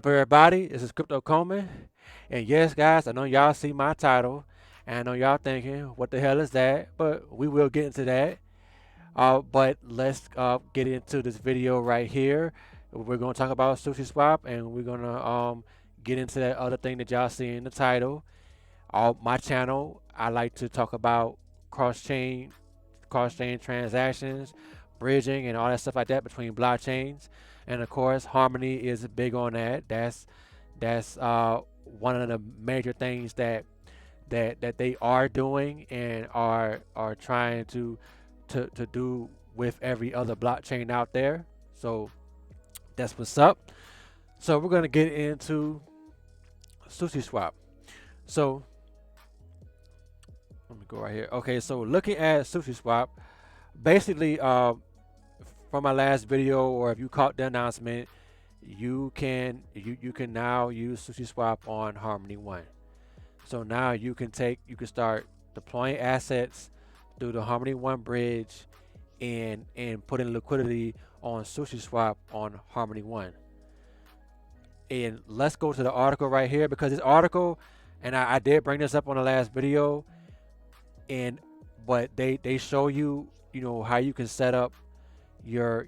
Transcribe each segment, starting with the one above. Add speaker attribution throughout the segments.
Speaker 1: up, everybody? This is Crypto Coleman. And yes, guys, I know y'all see my title. And I know y'all thinking, what the hell is that? But we will get into that. But let's get into this video right here. We're going to talk about SushiSwap, and we're going to get into that other thing that y'all see in the title. My channel, I like to talk about cross-chain, cross-chain transactions, bridging, and all that stuff like that between blockchains. And of course, Harmony is big on that. That's one of the major things that they are doing and are trying to do with every other blockchain out there. So that's what's up. So we're gonna get into SushiSwap. So let me go right here. Okay, so looking at SushiSwap, basically, from my last video, or if you caught the announcement, you can now use SushiSwap on Harmony One. So now you can start deploying assets through the Harmony One bridge and putting liquidity on SushiSwap on Harmony One. And let's go to the article right here, because this article, and I did bring this up on the last video, and but they show you how you can set up your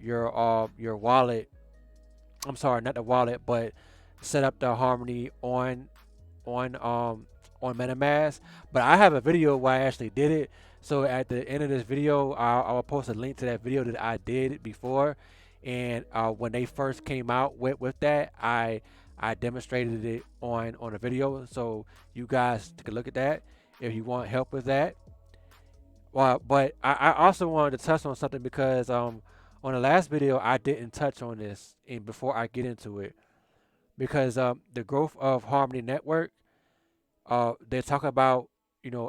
Speaker 1: wallet. I'm sorry, not the wallet, but set up the Harmony on MetaMask. But I have a video where I actually did it. So at the end of this video, I'll post a link to that video that I did before. And when they first came out with that, I demonstrated it on a video. So you guys take a look at that if you want help with that. Well, but I also wanted to touch on something, because on the last video I didn't touch on this, and before I get into it, because the growth of Harmony Network, they talk about,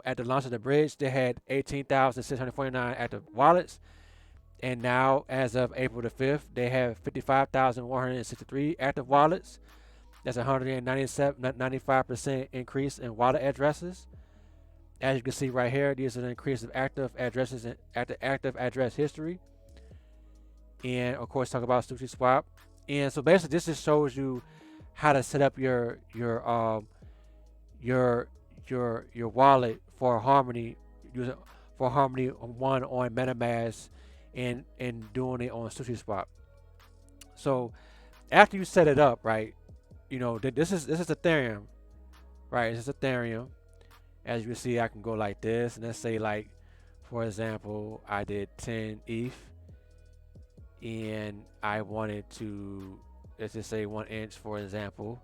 Speaker 1: at the launch of the bridge, they had 18,649 active wallets, and now as of April the 5th, they have 55,163 active wallets. That's 195% increase in wallet addresses. As you can see right here, there's an increase of active addresses and active address history. And of course, talk about SushiSwap. And so basically, this just shows you how to set up your wallet for Harmony, for Harmony One on MetaMask, and doing it on SushiSwap. So after you set it up, right, this is Ethereum, right? This is Ethereum. As you can see, I can go like this, and let's say, like, for example, I did 10 ETH, and I wanted to, let's just say 1 inch, for example.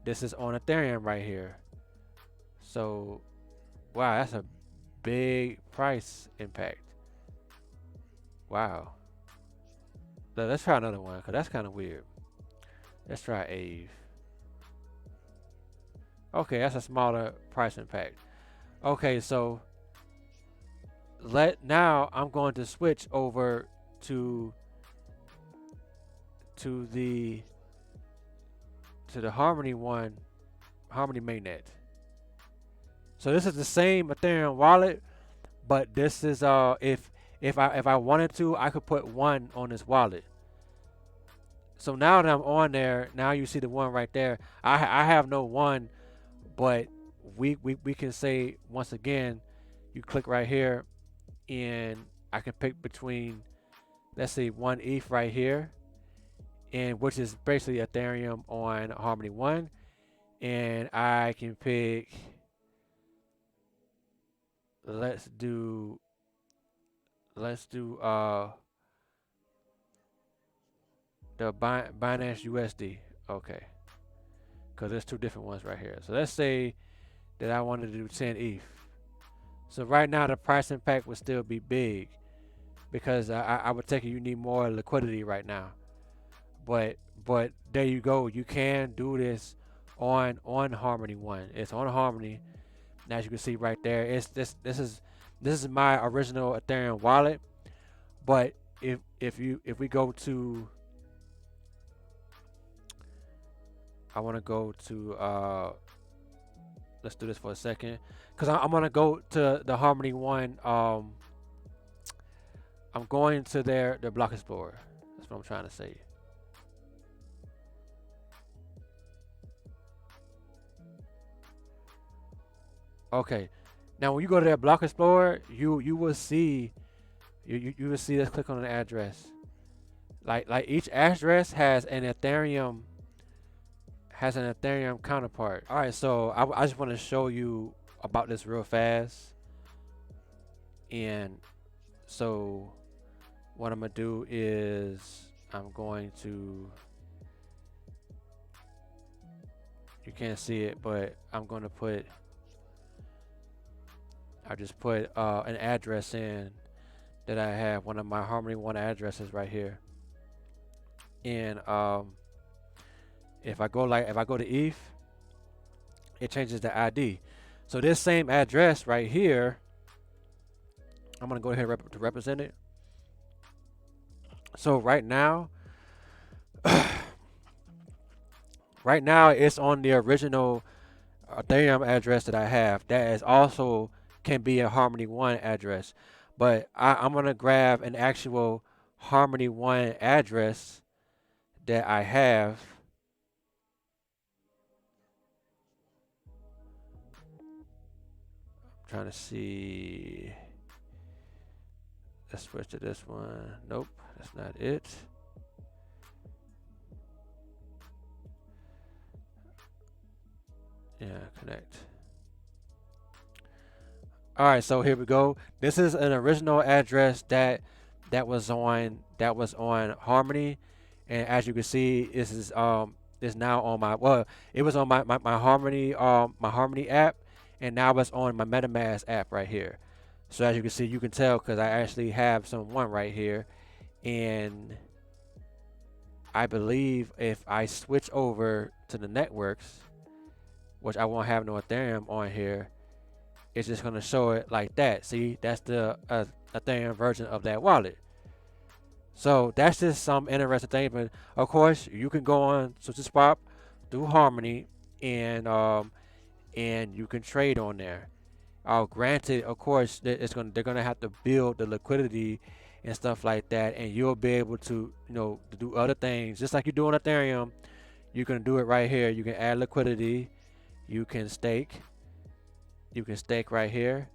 Speaker 1: This is on Ethereum right here. So, wow, that's a big price impact. Wow. Let's try another one, because that's kind of weird. Let's try Ave. Okay, that's a smaller price impact. Okay, so now I'm going to switch over to the Harmony One, Harmony mainnet. So this is the same Ethereum wallet, but this is if I wanted to, I could put one on this wallet. So now that I'm on there, now you see the one right there. I have no one, but we can say, once again, you click right here, and I can pick between, let's say, 1 ETH right here, and which is basically Ethereum on Harmony One, and I can pick, let's do the Binance USD. Okay, because there's two different ones right here. So let's say that I wanted to do 10 ETH. So right now the price impact would still be big, because I would take it you need more liquidity right now. But there you go. You can do this on Harmony One. It's on Harmony. And as you can see right there, it's this is my original Ethereum wallet. But if we go to, I want to go to let's do this for a second, because I'm gonna go to the Harmony One. I'm going to their block explorer. That's what I'm trying to say. Okay. Now when you go to that block explorer, you will see you will see us click on an address. Like each address has an Ethereum counterpart. All right, so I just want to show you about this real fast. And so what I'm gonna do is I'm going to, you can't see it, but I'm gonna put, I just put an address in that I have, one of my Harmony One addresses right here. And if I go to ETH, it changes the ID. So this same address right here, I'm gonna go ahead to represent it. So right now it's on the original Ethereum address that I have. That is also can be a Harmony One address, but I'm gonna grab an actual Harmony One address that I have. I'm trying to see. Let's switch to this one. Nope, that's not it. Yeah, connect. All right, so here we go. This is an original address that was on Harmony, and as you can see, this is now on my, well, it was on my Harmony my Harmony app, and now it's on my MetaMask app right here. So as you can see, you can tell because I actually have someone right here, and I believe if I switch over to the networks, which I won't have no Ethereum on here, it's just going to show it like that. See, that's the Ethereum version of that wallet. So that's just some interesting thing. But of course, you can go on SushiSwap through Harmony, and you can trade on there. Granted, of course, they're gonna have to build the liquidity and stuff like that, and you'll be able to to do other things just like you do on Ethereum. You can do it right here. You can add liquidity. You can stake. You can stake right here.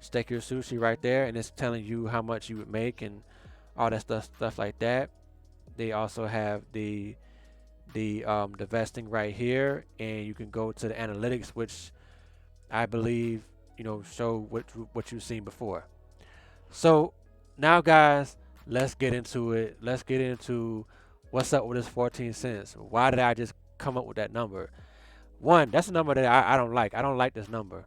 Speaker 1: Stake your sushi right there, and it's telling you how much you would make and all that stuff like that. They also have the vesting right here, and you can go to the analytics, which I believe show what you've seen before. So now, guys, let's get into it. Let's get into what's up with this 14 cents. Why did I just come up with that number? One, that's a number that I don't like. I don't like this number.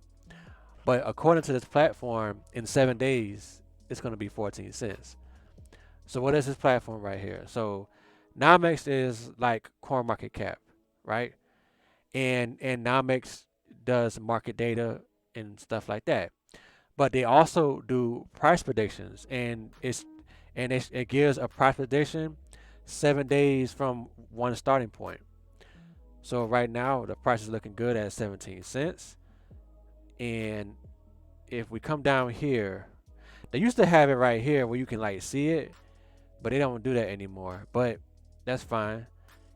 Speaker 1: But according to this platform, in 7 days, it's going to be 14 cents. So what is this platform right here? So Namex is like coin market cap, right? And Namex does market data and stuff like that. But they also do price predictions, and it gives a price prediction 7 days from one starting point. So right now the price is looking good at 17 cents. And if we come down here, they used to have it right here where you can like see it, but they don't do that anymore. But that's fine.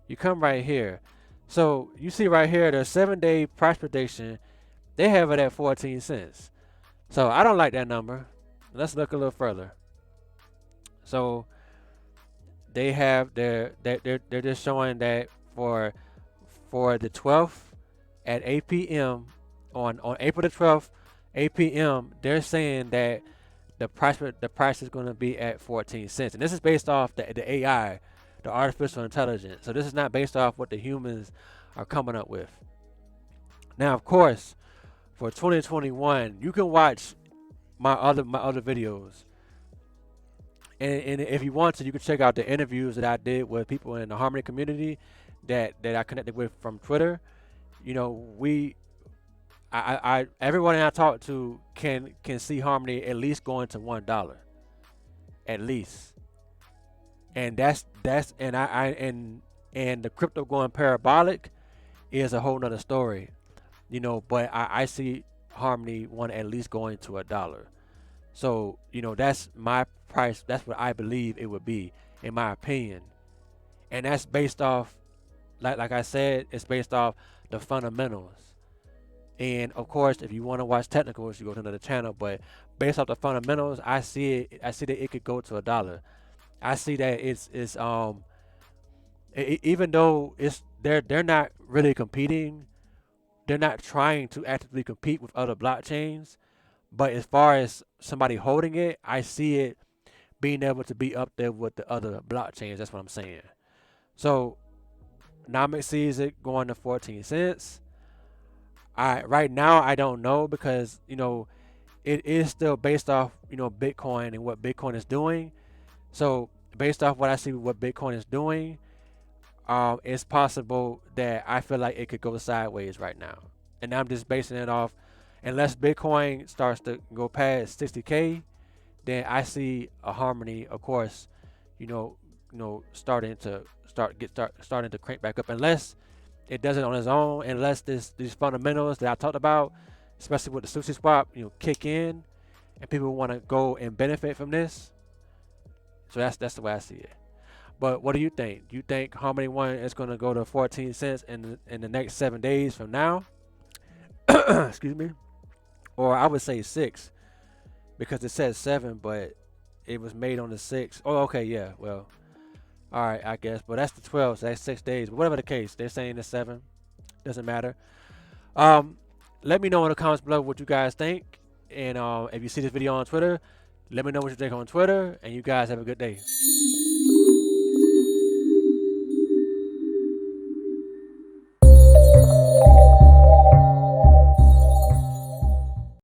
Speaker 1: You come right here. So you see right here the 7 day price prediction, they have it at 14 cents. So I don't like that number. Let's look a little further. So they have they're just showing that for the 12th at 8 p.m. on April the 12th, 8 p.m. they're saying that the price is going to be at 14 cents, and this is based off the AI, the artificial intelligence. So this is not based off what the humans are coming up with. Now, of course, for 2021, you can watch my other videos, and if you want to, you can check out the interviews that I did with people in the Harmony community that I connected with from Twitter. I everyone I talk to can see Harmony at least going to $1, at least, and that's and the crypto going parabolic is a whole nother story, But I see Harmony One at least going to $1. So that's my price. That's what I believe it would be, in my opinion, and that's based off, like I said, it's based off the fundamentals. And of course, if you want to watch technicals, you go to another channel. But based off the fundamentals, I see it. I see that it could go to $1. I see that even though they're not really competing, they're not trying to actively compete with other blockchains. But as far as somebody holding it, I see it being able to be up there with the other blockchains. That's what I'm saying. So Namek sees it going to 14 cents. Right now I don't know because it is still based off Bitcoin and what Bitcoin is doing. So based off what I see what Bitcoin is doing, it's possible that I feel like it could go sideways right now. And I'm just basing it off unless Bitcoin starts to go past 60K, then I see a harmony, of course, starting to crank back up. Unless it does it on its own, unless these fundamentals that I talked about, especially with the SushiSwap, kick in, and people want to go and benefit from this. So that's the way I see it. But what do you think? Do you think Harmony One is going to go to 14 cents in the next 7 days from now? Excuse me. Or I would say 6 because it says 7, but it was made on the 6th. Oh, okay, yeah. Well, all right, I guess. But that's the 12, so that's 6 days. But whatever the case, they're saying the 7. Doesn't matter. Let me know in the comments below what you guys think. And if you see this video on Twitter, let me know what you think on Twitter. And you guys have a good day.